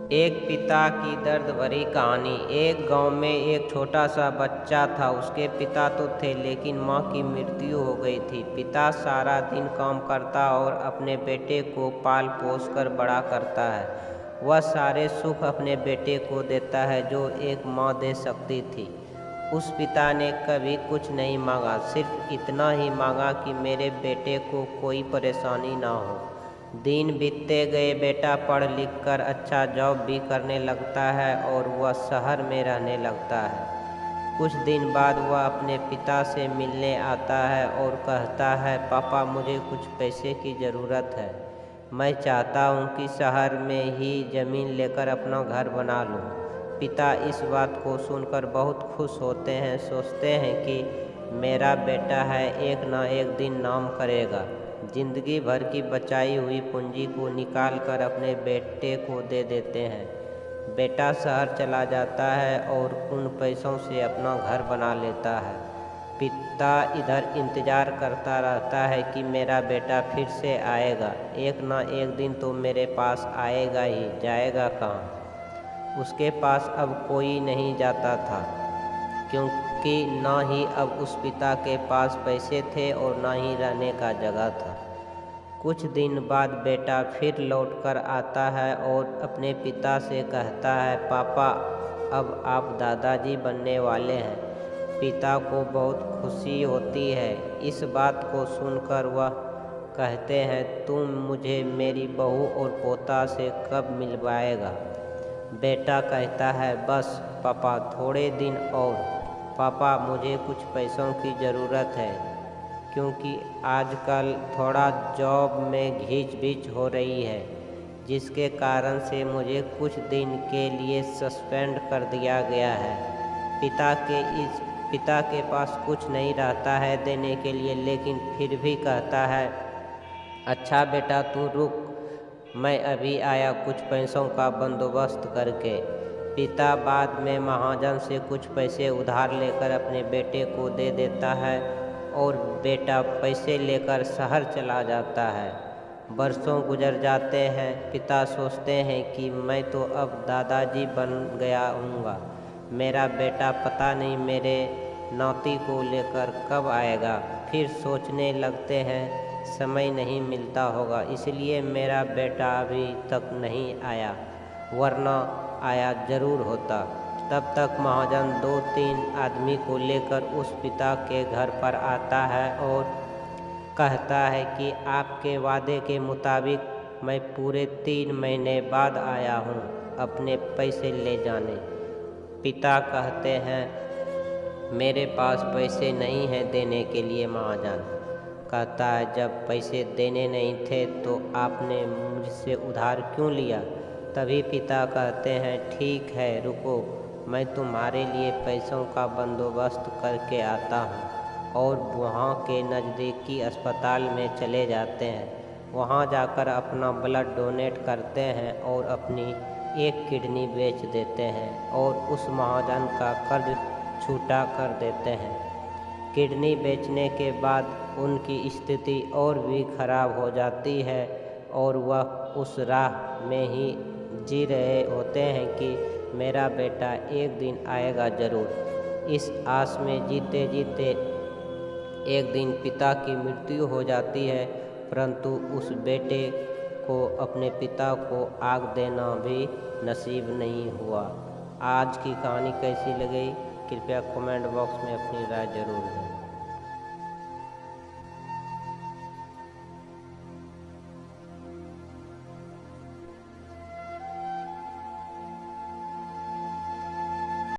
एक पिता की दर्द भरी कहानी। एक गांव में एक छोटा सा बच्चा था। उसके पिता तो थे लेकिन माँ की मृत्यु हो गई थी। पिता सारा दिन काम करता और अपने बेटे को पाल पोस कर बड़ा करता है। वह सारे सुख अपने बेटे को देता है जो एक माँ दे सकती थी। उस पिता ने कभी कुछ नहीं मांगा, सिर्फ इतना ही मांगा कि मेरे बेटे को कोई परेशानी ना हो। दिन बीतते गए, बेटा पढ़ लिख कर अच्छा जॉब भी करने लगता है और वह शहर में रहने लगता है। कुछ दिन बाद वह अपने पिता से मिलने आता है और कहता है, पापा मुझे कुछ पैसे की ज़रूरत है। मैं चाहता हूँ कि शहर में ही ज़मीन लेकर अपना घर बना लूँ। पिता इस बात को सुनकर बहुत खुश होते हैं, सोचते हैं कि मेरा बेटा है, एक ना एक दिन नाम करेगा। जिंदगी भर की बचाई हुई पूंजी को निकाल कर अपने बेटे को दे देते हैं। बेटा शहर चला जाता है और उन पैसों से अपना घर बना लेता है। पिता इधर इंतज़ार करता रहता है कि मेरा बेटा फिर से आएगा, एक ना एक दिन तो मेरे पास आएगा ही, जाएगा कहाँ। उसके पास अब कोई नहीं जाता था, क्योंकि ना ही अब उस पिता के पास पैसे थे और ना ही रहने का जगह था। कुछ दिन बाद बेटा फिर लौट कर आता है और अपने पिता से कहता है, पापा अब आप दादाजी बनने वाले हैं। पिता को बहुत खुशी होती है। इस बात को सुनकर वह कहते हैं, तुम मुझे मेरी बहू और पोता से कब मिलवाएगा। बेटा कहता है, बस पापा थोड़े दिन और। पापा मुझे कुछ पैसों की ज़रूरत है, क्योंकि आजकल थोड़ा जॉब में घींच हो रही है, जिसके कारण से मुझे कुछ दिन के लिए सस्पेंड कर दिया गया है। पिता के पास कुछ नहीं रहता है देने के लिए, लेकिन फिर भी कहता है, अच्छा बेटा तू रुक, मैं अभी आया कुछ पैसों का बंदोबस्त करके। पिता बाद में महाजन से कुछ पैसे उधार लेकर अपने बेटे को दे देता है और बेटा पैसे लेकर शहर चला जाता है। बरसों गुजर जाते हैं। पिता सोचते हैं कि मैं तो अब दादाजी बन गया हूँगा, मेरा बेटा पता नहीं मेरे नाती को लेकर कब आएगा। फिर सोचने लगते हैं, समय नहीं मिलता होगा, इसलिए मेरा बेटा अभी तक नहीं आया, वरना आया ज़रूर होता। तब तक महाजन 2-3 आदमी को लेकर उस पिता के घर पर आता है और कहता है कि आपके वादे के मुताबिक मैं पूरे 3 महीने बाद आया हूँ अपने पैसे ले जाने। पिता कहते हैं, मेरे पास पैसे नहीं हैं देने के लिए। महाजन कहता है, जब पैसे देने नहीं थे तो आपने मुझसे उधार क्यों लिया। तभी पिता कहते हैं, ठीक है रुको, मैं तुम्हारे लिए पैसों का बंदोबस्त करके आता हूँ। और वहाँ के नज़दीकी अस्पताल में चले जाते हैं। वहाँ जाकर अपना ब्लड डोनेट करते हैं और अपनी एक किडनी बेच देते हैं और उस महाजन का कर्ज छूटा कर देते हैं। किडनी बेचने के बाद उनकी स्थिति और भी खराब हो जाती है और वह उस राह में ही जी रहे होते हैं कि मेरा बेटा एक दिन आएगा ज़रूर। इस आस में जीते जीते एक दिन पिता की मृत्यु हो जाती है, परंतु उस बेटे को अपने पिता को आग देना भी नसीब नहीं हुआ। आज की कहानी कैसी लगी, कृपया कमेंट बॉक्स में अपनी राय ज़रूर दें।